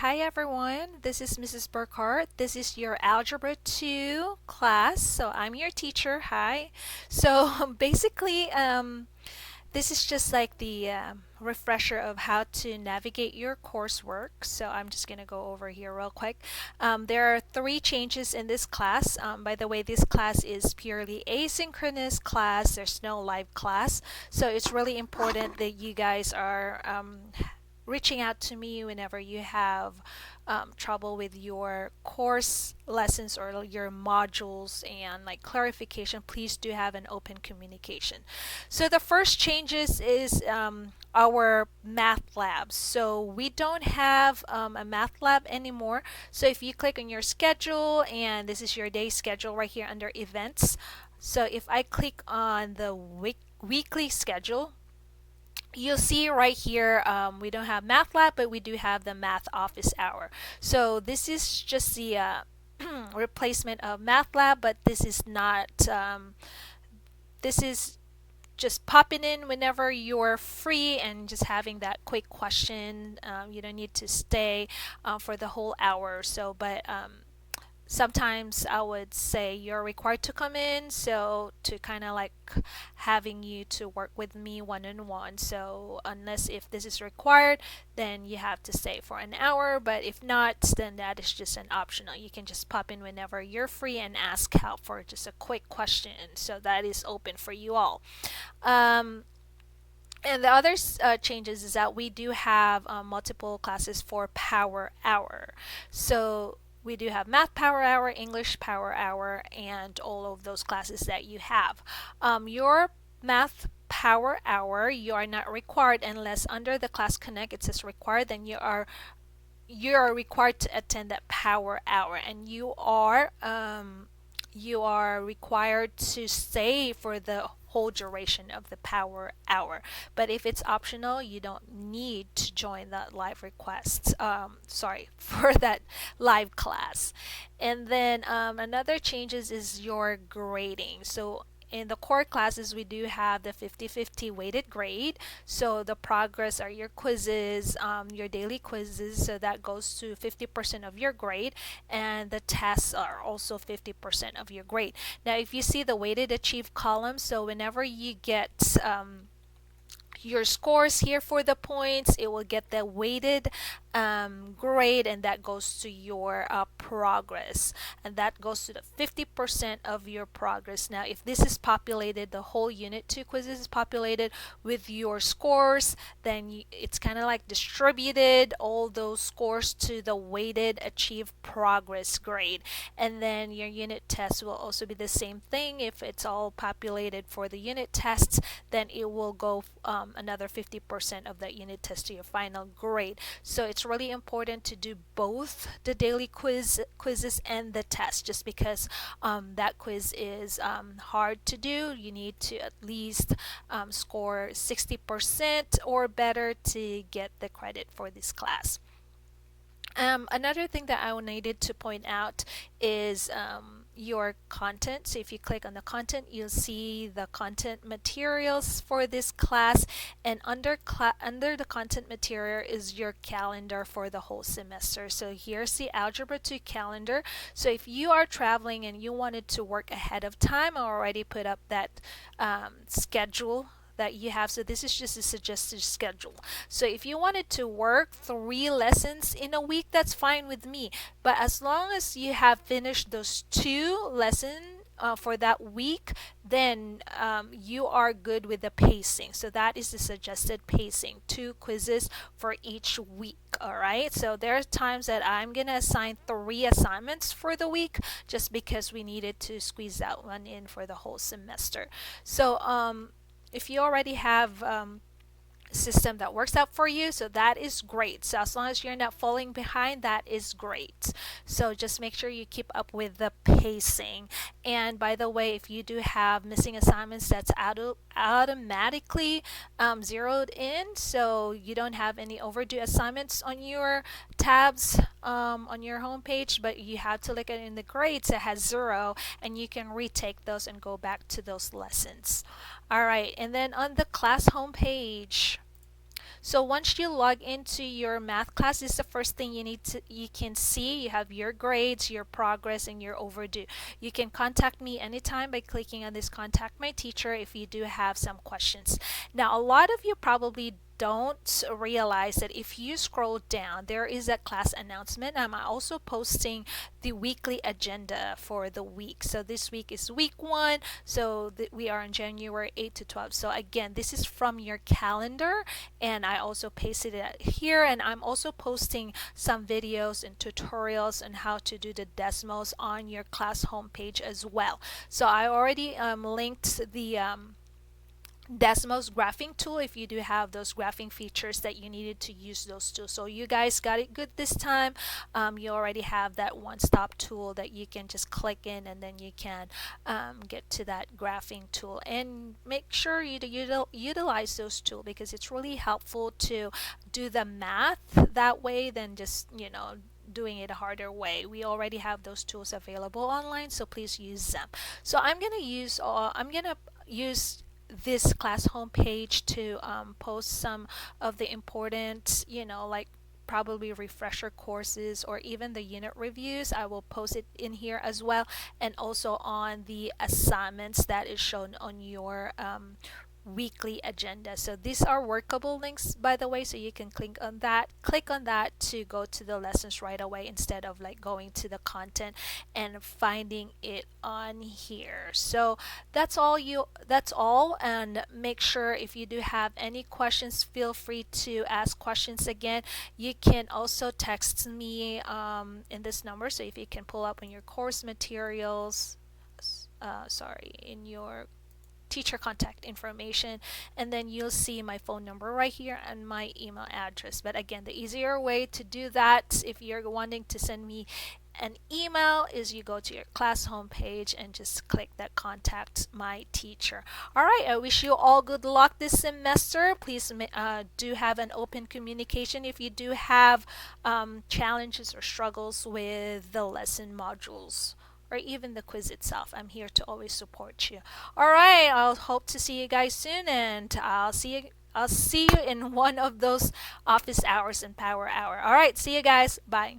Hi everyone. This is Mrs. Burkhart. This is your Algebra 2 class. So I'm your teacher. Hi. So basically, this is just like the refresher of how to navigate your coursework. So I'm just going to go over here real quick. There are three changes in this class. By the way, this class is purely asynchronous class. There's no live class. So it's really important that you guys are reaching out to me whenever you have trouble with your course lessons or your modules and like clarification. Please do have an open communication. So the first changes is our math labs. So we don't have a math lab anymore. So if you click on your schedule, and this is your day schedule right here under events. So if I click on the weekly schedule, you'll see right here we don't have math lab, but we do have the math office hour. So this is just the replacement of math lab, but this is not this is just popping in whenever you're free and just having that quick question. You don't need to stay for the whole hour or so, but sometimes I would say you're required to come in, so to kind of like having you to work with me one-on-one. So unless if this is required, then you have to stay for an hour, but if not, then that is just an optional. You can just pop in whenever you're free and ask help for just a quick question, so that is open for you all. And the other changes is that we do have multiple classes for power hour. So we do have math power hour, English power hour, and all of those classes that you have. Your math power hour, you are not required unless under the class connect it says required, then you are required to attend that power hour, and you are required to stay for the whole duration of the power hour. But if it's optional, you don't need to join that live request. Sorry, for that live class. And then another changes is your grading. So in the core classes, we do have the 50-50 weighted grade. So the progress are your quizzes, your daily quizzes. So that goes to 50% of your grade. And the tests are also 50% of your grade. Now, if you see the weighted achieve column, so whenever you get your scores here for the points, it will get the weighted grade, and that goes to your progress, and that goes to the 50% of your progress. Now if this is populated, the whole unit 2 quizzes is populated with your scores, then it's kind of like distributed all those scores to the weighted achieve progress grade. And then your unit test will also be the same thing. If it's all populated for the unit tests, then it will go another 50% of that unit test to your final grade. So it's really important to do both the daily quizzes and the test, just because that quiz is hard to do. You need to at least score 60% or better to get the credit for this class. Another thing that I needed to point out is your content. So if you click on the content, you'll see the content materials for this class, and under the content material is your calendar for the whole semester. So here's the Algebra 2 calendar. So if you are traveling and you wanted to work ahead of time, I already put up that schedule that you have. So this is just a suggested schedule. So if you wanted to work 3 lessons in a week, that's fine with me. But as long as you have finished those 2 lessons for that week, then you are good with the pacing. So that is the suggested pacing, 2 quizzes for each week. All right, so there are times that I'm gonna assign 3 assignments for the week, just because we needed to squeeze that one in for the whole semester. So if you already have system that works out for you, so that is great. So as long as you're not falling behind, that is great. So just make sure you keep up with the pacing. And by the way, if you do have missing assignments, that's automatically zeroed in, so you don't have any overdue assignments on your tabs on your homepage, but you have to look at it in the grades that has 0, and you can retake those and go back to those lessons. All right, and then on the class homepage, So once you log into your math class, this is the first thing you can see. You have your grades, your progress, and your overdue. You can contact me anytime by clicking on this contact my teacher if you do have some questions. Now, a lot of you probably don't realize that if you scroll down, there is a class announcement. I'm also posting the weekly agenda for the week. So this week is week 1. So we are on January 8 to 12. So again, this is from your calendar, and I also pasted it here. And I'm also posting some videos and tutorials on how to do the Desmos on your class homepage as well. So I already linked the Desmos graphing tool if you do have those graphing features that you needed to use those tools. So you guys got it good this time. You already have that one-stop tool that you can just click in, and then you can get to that graphing tool. And make sure you utilize those tools, because it's really helpful to do the math that way than just, doing it a harder way. We already have those tools available online, so please use them. So I'm gonna use this class homepage to post some of the important, like probably refresher courses or even the unit reviews. I will post it in here as well, and also on the assignments that is shown on your weekly agenda. So these are workable links, by the way, so you can click on that to go to the lessons right away, instead of like going to the content and finding it on here. So that's all. And make sure, if you do have any questions, feel free to ask questions. Again, you can also text me in this number. So if you can pull up in your course materials, in your teacher contact information, and then you'll see my phone number right here and my email address. But again, the easier way to do that, if you're wanting to send me an email, is you go to your class homepage and just click that contact my teacher. All right, I wish you all good luck this semester. Please do have an open communication if you do have challenges or struggles with the lesson modules or even the quiz itself. I'm here to always support you. All right, I'll hope to see you guys soon, and I'll see you in one of those office hours and power hour. All right, see you guys. Bye.